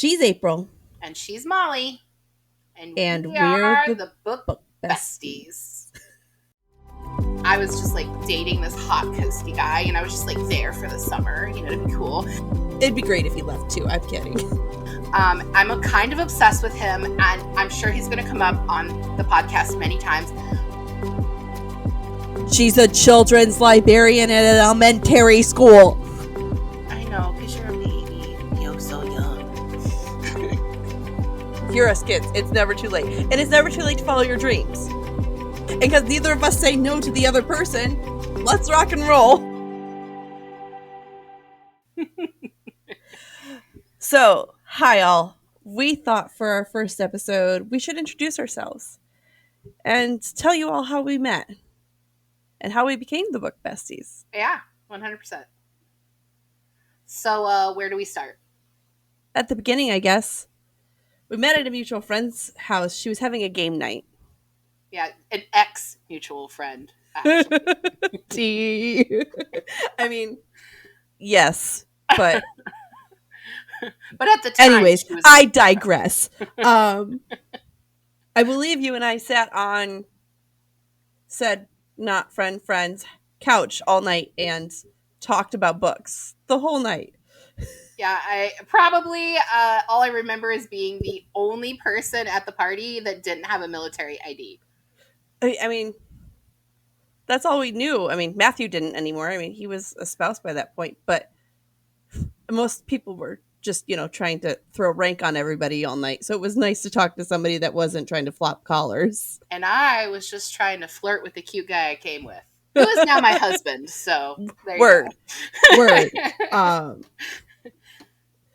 She's April. And she's Molly. And we we're are the Book Besties. I was just like dating this hot coasty guy, and I was just like there for the summer, to be cool. It'd be great if he left too. I'm kidding. I'm kind of obsessed with him, and I'm sure he's going to come up on the podcast many times. She's a children's librarian at an elementary school. I know, because you're a baby. You're so young. You're us kids. It's never too late. And it's never too late to follow your dreams. And because neither of us say no to the other person, let's rock and roll. So, hi all. We thought for our first episode, we should introduce ourselves and tell you all how we met and how we became the Book Besties. Yeah, 100%. So, where do we start? At the beginning, I guess. We met at a mutual friend's house. She was having a game night. Yeah, an ex-mutual friend, actually. I mean, yes, but... But at the time... Anyways, I digress. I believe you and I sat on said not friend's couch all night and talked about books the whole night. Yeah, I probably all I remember is being the only person at the party that didn't have a military ID. I mean, that's all we knew. I mean, Matthew didn't anymore. I mean, he was espoused by that point, but most people were just, trying to throw rank on everybody all night. So it was nice to talk to somebody that wasn't trying to flop collars. And I was just trying to flirt with the cute guy I came with, who is now my husband. So there Word. You go. Word.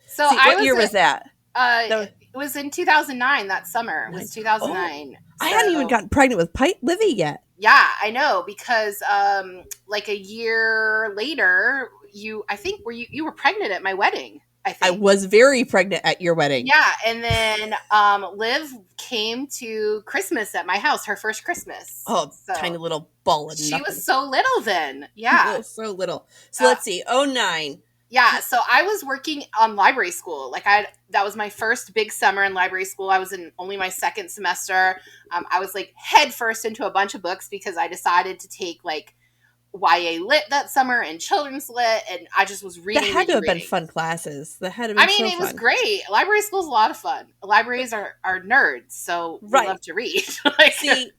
So what year was that? It was in 2009, that summer. It was 2009. Oh, I hadn't even gotten pregnant with Livy yet. Yeah, I know, because like a year later, you were pregnant at my wedding. I was very pregnant at your wedding. Yeah, and then Liv came to Christmas at my house, her first Christmas. Oh, so tiny little ball of nothing. She was so little then. Yeah. So little. So let's see, 2009. Yeah, so I was working on library school. That was my first big summer in library school. I was in only my second semester. I was like head first into a bunch of books because I decided to take like YA lit that summer and children's lit, and I just was reading. That had to have been fun classes. That had to have been it was great. Library school's a lot of fun. Libraries are nerds, so we love to read. See,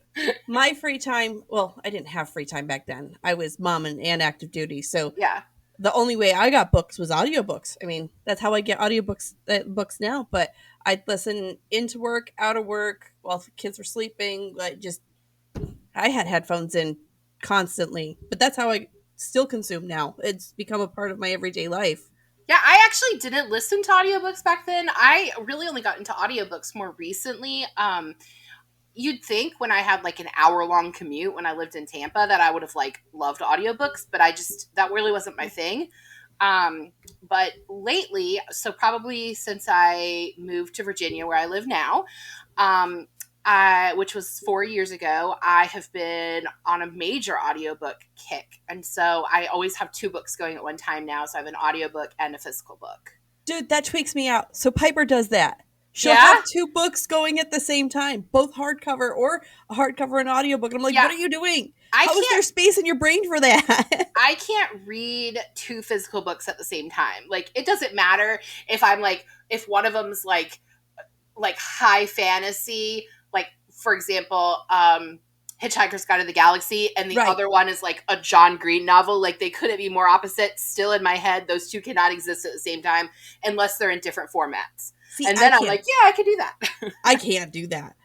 my free time, well, I didn't have free time back then. I was mom and active duty, so yeah. The only way I got books was audiobooks. I mean, that's how I get audiobooks books now, but I'd listen into work, out of work, while the kids were sleeping. I had headphones in constantly, but that's how I still consume now. It's become a part of my everyday life. Yeah, I actually didn't listen to audiobooks back then. I really only got into audiobooks more recently. You'd think when I had like an hour-long commute when I lived in Tampa that I would have like loved audiobooks, but that really wasn't my thing. But lately, so probably since I moved to Virginia where I live now, which was 4 years ago, I have been on a major audiobook kick. And so I always have 2 books going at one time now. So I have an audiobook and a physical book. Dude, that tweaks me out. So Piper does that. She'll have 2 books going at the same time, both hardcover or a hardcover and audiobook. I'm like, what are you doing? How is there space in your brain for that? I can't read 2 physical books at the same time. Like, it doesn't matter if one of them's like high fantasy, like, for example, Hitchhiker's Guide to the Galaxy, and the other one is like a John Green novel. Like, they couldn't be more opposite. Still in my head, those 2 cannot exist at the same time unless they're in different formats. See, and then I'm like, yeah, I could do that. I can't do that.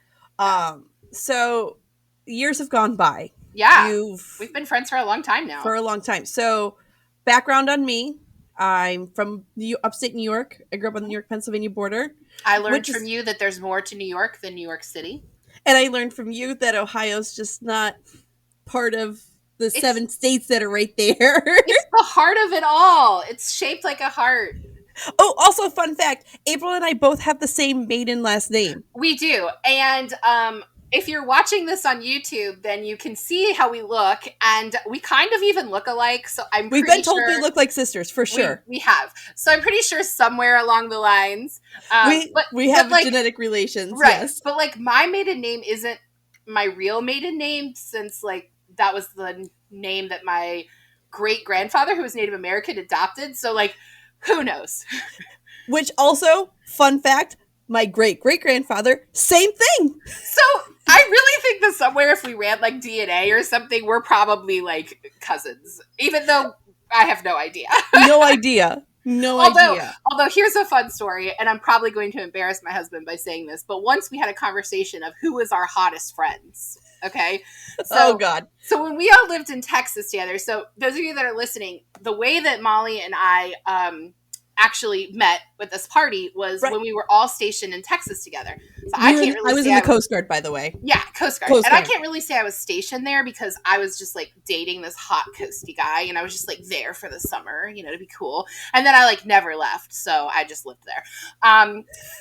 So years have gone by. Yeah. We've been friends for a long time now. For a long time. So background on me. I'm from upstate New York. I grew up on the New York-Pennsylvania border. I learned from you that there's more to New York than New York City. And I learned from you that Ohio's just not part of the 7 states that are right there. It's the heart of it all. It's shaped like a heart. Oh, also fun fact, April and I both have the same maiden last name. We do. And if you're watching this on YouTube, then you can see how we look, and we kind of even look alike. So We've been told we look like sisters for sure. We have. So I'm pretty sure somewhere along the lines, we have like, genetic relations, right? Yes. But like my maiden name isn't my real maiden name, since like that was the name that my great grandfather, who was Native American, adopted. So like, who knows? Which also, fun fact, my great great grandfather, same thing. So I really think that somewhere, if we ran like DNA or something, we're probably like cousins, even though I have no idea. No idea. Although here's a fun story, and I'm probably going to embarrass my husband by saying this, but once we had a conversation of who was our hottest friends. Okay. So, oh God. So when we all lived in Texas together, so those of you that are listening, the way that Molly and I actually met with this party was when we were all stationed in Texas together. So I was in the Coast Guard, by the way. Yeah, Coast Guard. And I can't really say I was stationed there because I was just like dating this hot coasty guy, and I was just like there for the summer, you know, to be cool. And then I like never left, so I just lived there.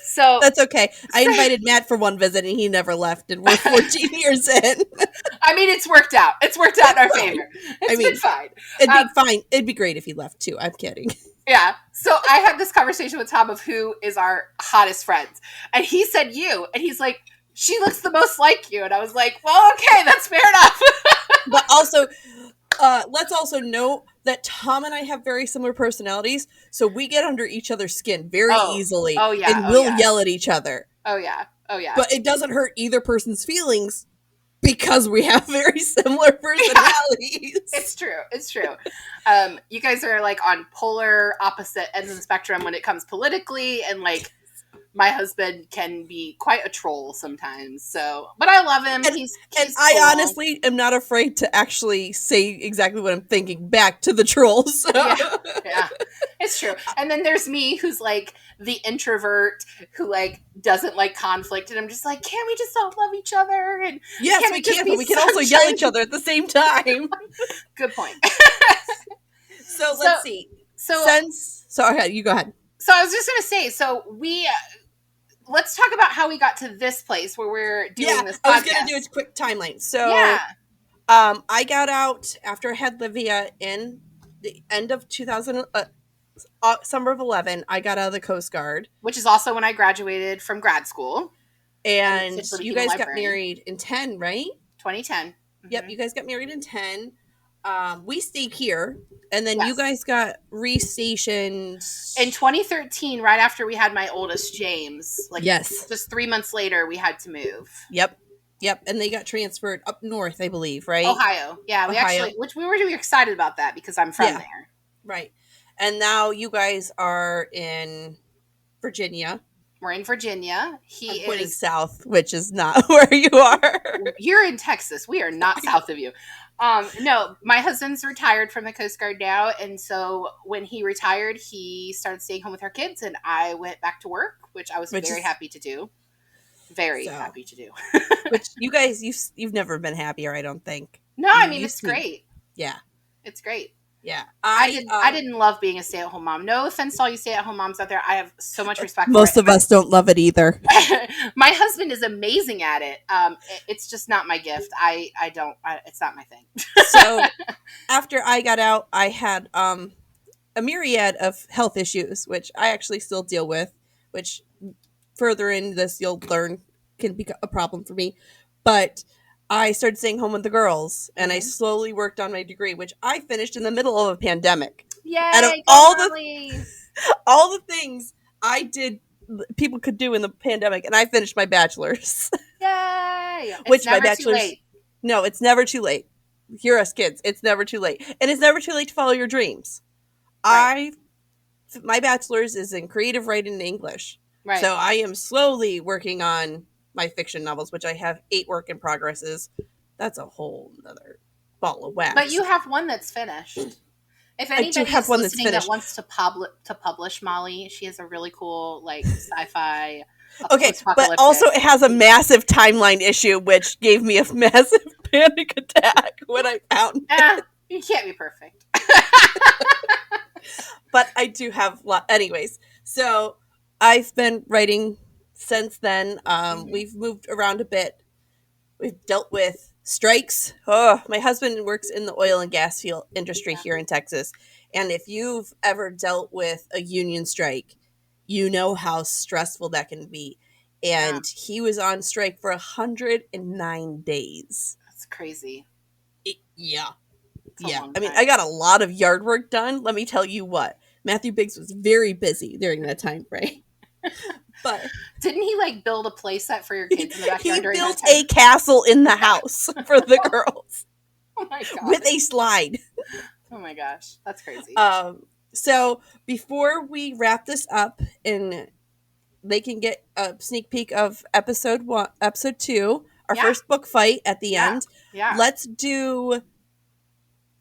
So that's okay. I invited Matt for one visit, and he never left, and we're 14 years in. I mean, it's worked out. It's worked out in our favor. It's been fine. It'd be fine. It'd be great if he left too. I'm kidding. Yeah. So I had this conversation with Tom of who is our hottest friends. And he said you. And he's like, she looks the most like you. And I was like, well, okay, that's fair enough. But also, let's also note that Tom and I have very similar personalities. So we get under each other's skin very easily. Oh, yeah. And we'll yell at each other. Oh, yeah. Oh, yeah. But it doesn't hurt either person's feelings because we have very similar personalities. Yeah, it's true. It's true. You guys are like on polar opposite ends of the spectrum when it comes politically, and like my husband can be quite a troll sometimes. So, but I love him. And, he's I honestly am not afraid to actually say exactly what I'm thinking back to the trolls. So. Yeah, it's true. And then there's me, who's like the introvert who like doesn't like conflict, and I'm just like, can't we just all love each other? And yes, we can, but we can also yell at each other at the same time. Good point. So let's see. Okay, you go ahead. So I was just gonna say, so we. Let's talk about how we got to this place where we're doing this podcast. I was going to do a quick timeline. So, I got out after I had Livia in the end of 2000, summer of 11. I got out of the Coast Guard. Which is also when I graduated from grad school. And you guys got married in 10, right? 2010. Mm-hmm. Yep, you guys got married in 10. We stayed here, and then you guys got restationed in 2013, right after we had my oldest James. Like, just 3 months later, we had to move. Yep, and they got transferred up north, I believe, right? Ohio. Yeah, which we were really excited about that because I'm from there. Right, and now you guys are in Virginia. We're in Virginia. I'm pointing south, which is not where you are. You're in Texas. We are not south of you. No, my husband's retired from the Coast Guard now, and so when he retired, he started staying home with our kids, and I went back to work, which I was very happy to do. Happy to do. Which you guys, you've never been happier, I don't think. No, I mean it's great. Yeah, it's great. Yeah, I didn't love being a stay-at-home mom. No offense to all you stay-at-home moms out there. I have so much respect for it. Most of us don't love it either. My husband is amazing at it. It's just not my gift. It's not my thing. So after I got out, I had a myriad of health issues, which I actually still deal with, which further in this you'll learn can be a problem for me. But I started staying home with the girls, and I slowly worked on my degree, which I finished in the middle of a pandemic. Yay! Out of all the things I did, people could do in the pandemic, and I finished my bachelor's. Yay! Which my bachelor's. No, it's never too late. Hear us, kids. It's never too late, and it's never too late to follow your dreams. Right. My bachelor's is in creative writing and English, right? So I am slowly working on my fiction novels, which I have 8 work in progresses. That's a whole other ball of wax. But you have one that's finished. If anybody is listening that wants to publish Molly, she has a really cool like sci-fi. Okay, but also it has a massive timeline issue, which gave me a massive panic attack when I found it. You can't be perfect. But I do have anyways. So I've been writing since then. We've moved around a bit. We've dealt with strikes. Oh, my husband works in the oil and gas field industry here in Texas. And if you've ever dealt with a union strike, you know how stressful that can be. Yeah, And he was on strike for 109 days. that's crazy. Yeah. It's a Yeah. long I mean, time. I got a lot of yard work done. Let me tell you what. Matthew Biggs was very busy during that time frame. But Didn't he like build a play set for your kids in the he backyard during that built time? a castle in the house for the girls Oh my god. with a slide. Oh my gosh. That's crazy. So before we wrap this up and they can get a sneak peek of episode 2, our Yeah. first book fight at the Yeah. end, Yeah. let's do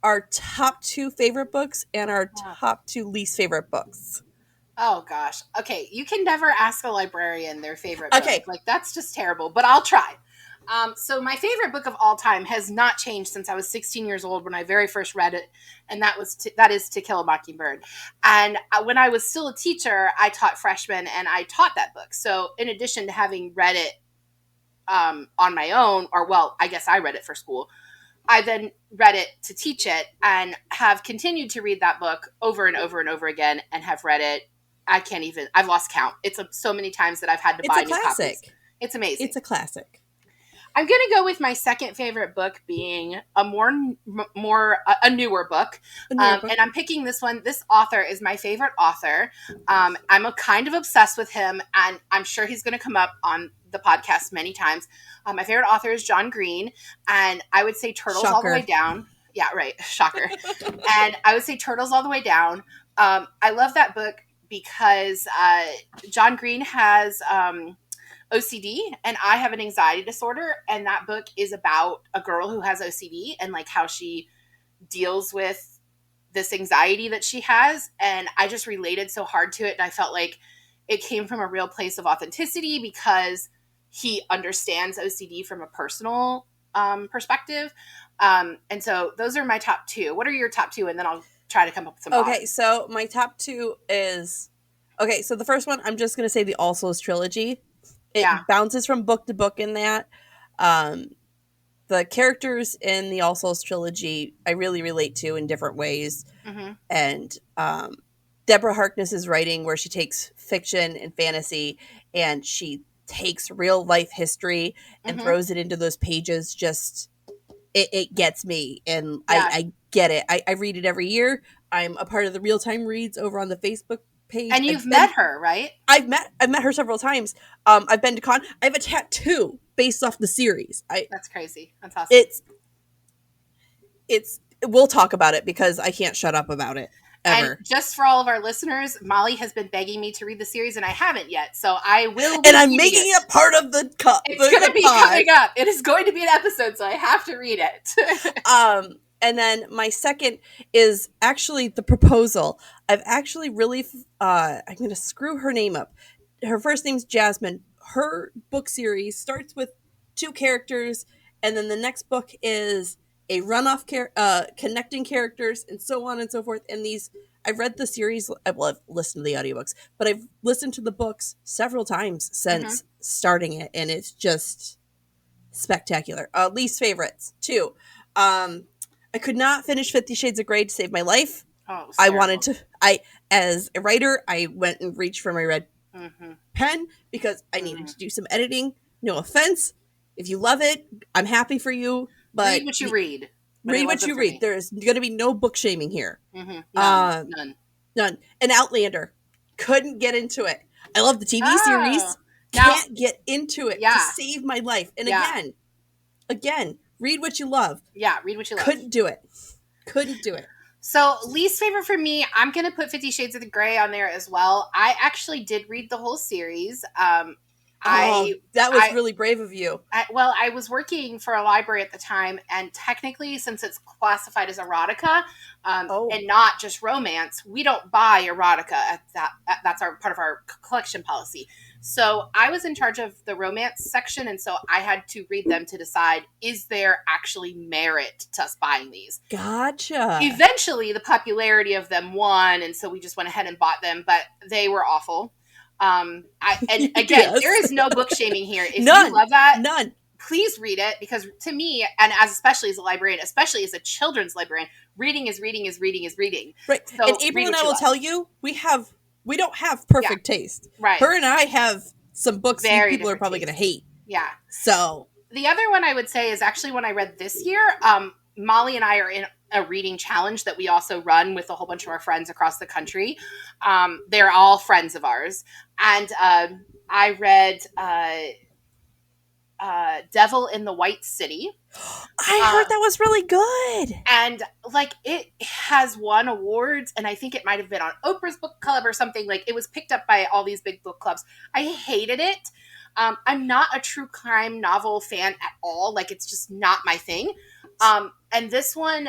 our top 2 favorite books and our Yeah. top 2 least favorite books. Oh gosh. Okay, you can never ask a librarian their favorite Okay. book. Like that's just terrible, but I'll try. So my favorite book of all time has not changed since I was 16 years old when I very first read it, and that is To Kill a Mockingbird. And when I was still a teacher, I taught freshmen, and I taught that book. So in addition to having read it on my own, or well, I guess I read it for school, I then read it to teach it, and have continued to read that book over and over and over again, and have read it. I've lost count. It's so many times that I've had to buy new copies. It's amazing. It's a classic. I'm going to go with my second favorite book being a newer book. And I'm picking this one. This author is my favorite author. I'm kind of obsessed with him, and I'm sure he's going to come up on the podcast many times. My favorite author is John Green, and I would say Turtles All the Way Down. Yeah, right. Shocker. And I would say Turtles All the Way Down. I love that book because John Green has OCD, and I have an anxiety disorder, and that book is about a girl who has OCD and like how she deals with this anxiety that she has, and I just related so hard to it, and I felt like it came from a real place of authenticity because he understands OCD from a personal perspective, and so those are my top 2. What are your top 2? And then I'll try to come up with some Okay, so my top 2 is so the first one, I'm just going to say the All Souls trilogy. It bounces from book to book in that. The characters in the All Souls trilogy, I really relate to in different ways. Mm-hmm. And Deborah Harkness's writing, where she takes fiction and fantasy and she takes real life history and throws it into those pages, just it gets me. And I get it. I read it every year. I'm a part of the Real Time Reads over on the Facebook page. And you've met her, right? I've met her several times. I've been to con. I have a tattoo based off the series. That's crazy. That's awesome. It's. We'll talk about it because I can't shut up about it ever. And just for all of our listeners, Molly has been begging me to read the series, and I haven't yet. So I will. And I'm making it part of the cup. It's going to be coming up. It is going to be an episode, so I have to read it. And then my second is actually The Proposal. I've actually really, I'm going to screw her name up. Her first name's Jasmine. Her book series starts with 2 characters, and then the next book is a runoff connecting characters, and so on and so forth. And I've read the series, well, I've listened to the audiobooks, but I've listened to the books several times since starting it, and it's just spectacular. Least favorites, 2. I could not finish 50 Shades of Grey to save my life. Oh, I wanted to. As a writer, I went and reached for my red pen because I needed to do some editing. No offense. If you love it, I'm happy for you. But read what you read. Read what you read. There's going to be no book shaming here. None. And Outlander. Couldn't get into it. I love the TV series. Can't get into it to save my life. And again, read what you love. Yeah, read what you love. Couldn't do it. So, least favorite for me, I'm going to put 50 Shades of Grey on there as well. I actually did read the whole series. That was really brave of you. I was working for a library at the time, and technically, since it's classified as erotica and not just romance, we don't buy erotica. That's part of our collection policy. So I was in charge of the romance section, and so I had to read them to decide, is there actually merit to us buying these? Gotcha. Eventually, the popularity of them won, and so we just went ahead and bought them, but they were awful. And again, there is no book shaming here. If you love that, please read it, because to me, and as especially as a librarian, especially as a children's librarian, reading is reading is reading is reading. Right. So And April and I will tell you, we don't have perfect taste. Right. Her and I have some books Very people are probably going to hate. Yeah. So the other one I would say is actually one I read this year. Molly and I are in a reading challenge that we also run with a whole bunch of our friends across the country. They're all friends of ours. And I read Devil in the White City. I heard that was really good. And like, it has won awards, and I think it might have been on Oprah's book club or something. Like, it was picked up by all these big book clubs. I hated it. I'm not a true crime novel fan at all. Like, it's just not my thing. And this one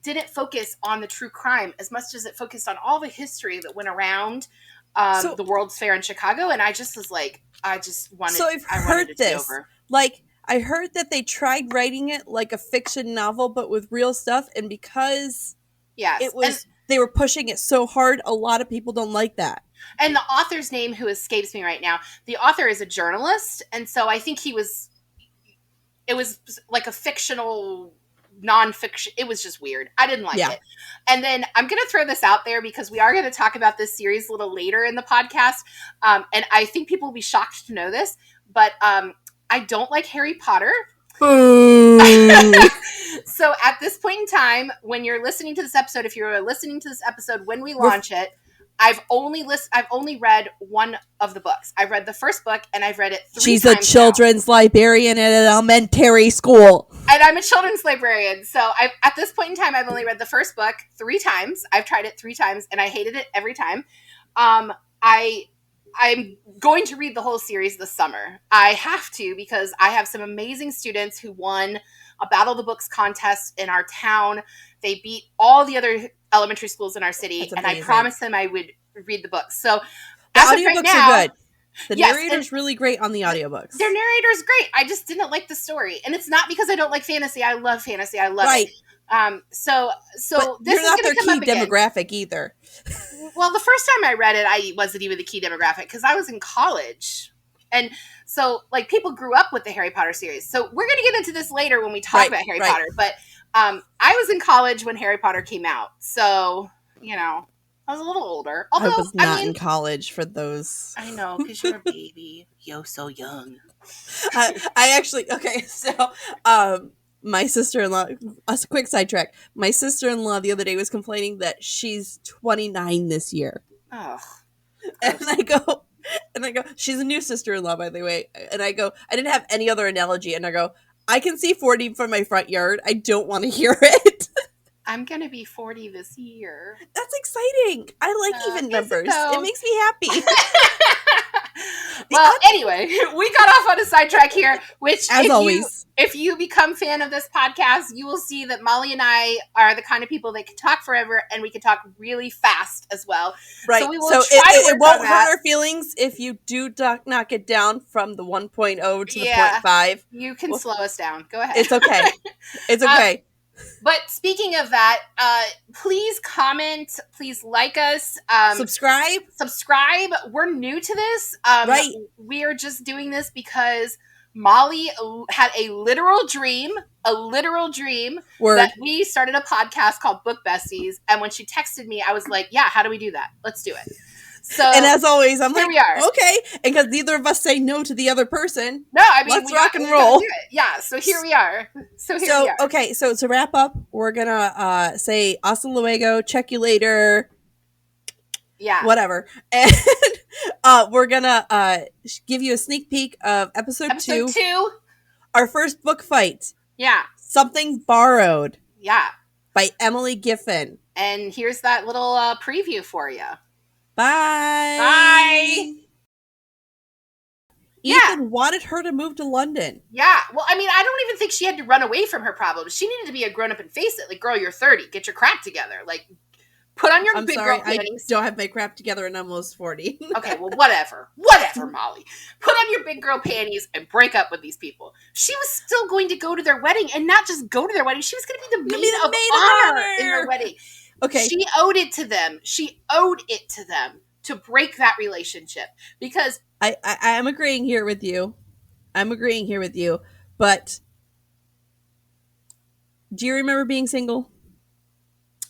didn't focus on the true crime as much as it focused on all the history that went around the World's Fair in Chicago. And I just was like, I wanted it to be over. Like, I heard that they tried writing it like a fiction novel, but with real stuff. And because they were pushing it so hard, a lot of people don't like that. And the author's name, who escapes me right now, the author is a journalist. And so I think it was like a fictional nonfiction. It was just weird. I didn't like it. And then I'm going to throw this out there because we are going to talk about this series a little later in the podcast. And I think people will be shocked to know this, but I don't like Harry Potter. So at this point in time, when you're listening to this episode, if you're listening to this episode when we launch it, I've only read one of the books. I've read the first book, and I've read it 3 times. She's a children's librarian at an elementary school. And I'm a children's librarian. So at this point in time, I've only read the first book 3 times. I've tried it 3 times, and I hated it every time. I'm going to read the whole series this summer. I have to, because I have some amazing students who won a Battle of the Books contest in our town. They beat all the other elementary schools in our city, and I promised them I would read the books. So the audiobooks are good. The narrator's really great on the audiobooks. Their narrator's great. I just didn't like the story. And it's not because I don't like fantasy. I love fantasy. I love it. So but this you're is not their key demographic either. Well, the first time I read it, I wasn't even the key demographic because I was in college. And so, like, people grew up with the Harry Potter series. So we're going to get into this later when we talk about Harry Potter. But I was in college when Harry Potter came out. So, you know, I was a little older. Although, I was not in college for those. I know, because you're a baby. You're so young. I actually, okay, so my sister-in-law, a quick sidetrack. My sister-in-law the other day was complaining that she's 29 this year. Oh. And I go, she's a new sister-in-law, by the way. And I go, I didn't have any other analogy. And I go, I can see 40 from my front yard. I don't want to hear it. I'm going to be 40 this year. That's exciting. I like even numbers. It makes me happy. Well, anyway, we got off on a sidetrack here, which, as always, if you become a fan of this podcast, you will see that Molly and I are the kind of people that can talk forever, and we can talk really fast as well. Right. So we will it won't hurt our feelings if you do knock it down from the 1.0 to the 0.5. You can slow us down. Go ahead. It's okay. It's okay. But speaking of that, please comment, please like us. Subscribe. We're new to this. We are just doing this because Molly had a literal dream that we started a podcast called Book Besties. And when she texted me, I was like, yeah, how do we do that? Let's do it. So, and as always, I'm like, we are. Okay. And because neither of us say no to the other person. No, I mean, let's rock and roll. Yeah, so here we are. We are. Okay, so to wrap up, we're going to say hasta luego, check you later. Yeah. Whatever. And we're going to give you a sneak peek of episode 2. Our first book fight. Yeah. Something Borrowed. Yeah. By Emily Giffen. And here's that little preview for you. Bye. Ethan wanted her to move to London. Yeah. Well, I mean, I don't even think she had to run away from her problems. She needed to be a grown-up and face it. Like, girl, you're 30. Get your crap together. Like, put on your big girl panties. I don't have my crap together and I'm almost 40. Okay, well, whatever. Whatever, Molly. Put on your big girl panties and break up with these people. She was still going to go to their wedding, and not just go to their wedding. She was going to be the maid of honor in their wedding. Okay. She owed it to them. To break that relationship, because I'm agreeing here with you. But but do you remember being single?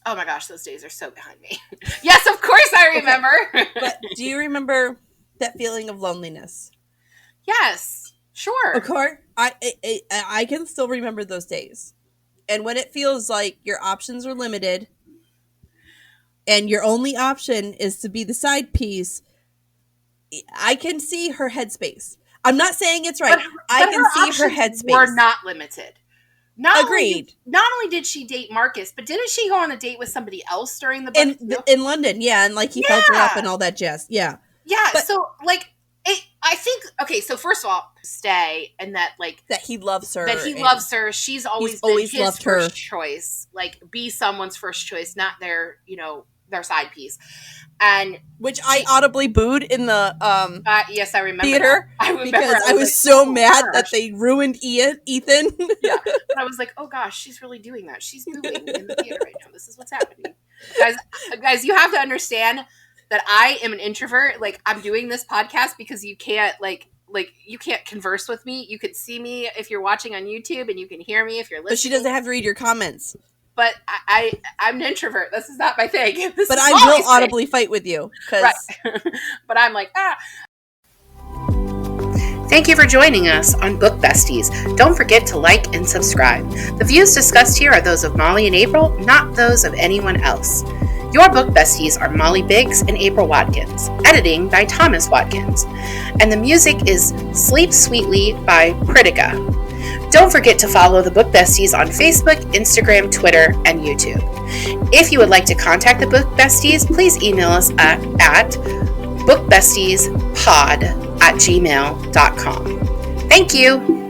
Oh my gosh, those days are so behind me. Yes, of course I remember. Okay. But do you remember that feeling of loneliness? Yes, sure. Of course, I can still remember those days. And when it feels like your options are limited and your only option is to be the side piece, I can see her headspace. I'm not saying it's right. I can see her headspace. Were not limited. Agreed. Not only did she date Marcus, but didn't she go on a date with somebody else during the book? In London, yeah, and like he felt her up and all that jazz. Yeah. Yeah, but, so like I think so first of all, stay and that like that he loves her. That he loves her. She's always been his first choice. Like be someone's first choice, not their, their side piece. And which I audibly booed in the yes, I remember theater because I was so mad that they ruined Ethan. Yeah, but I was like, oh gosh, she's really doing that. She's booing in the theater right now. This is what's happening, guys. You have to understand that I am an introvert. Like I'm doing this podcast because you can't like you can't converse with me. You could see me if you're watching on YouTube, and you can hear me if you're listening. But she doesn't have to read your comments. But I'm an introvert. This is not my thing. But I will audibly fight with you. Right. But I'm like, Thank you for joining us on Book Besties. Don't forget to like and subscribe. The views discussed here are those of Molly and April, not those of anyone else. Your book besties are Molly Biggs and April Watkins. Editing by Thomas Watkins. And the music is Sleep Sweetly by Pritica. Don't forget to follow the Book Besties on Facebook, Instagram, Twitter, and YouTube. If you would like to contact the Book Besties, please email us at bookbestiespod@gmail.com. Thank you.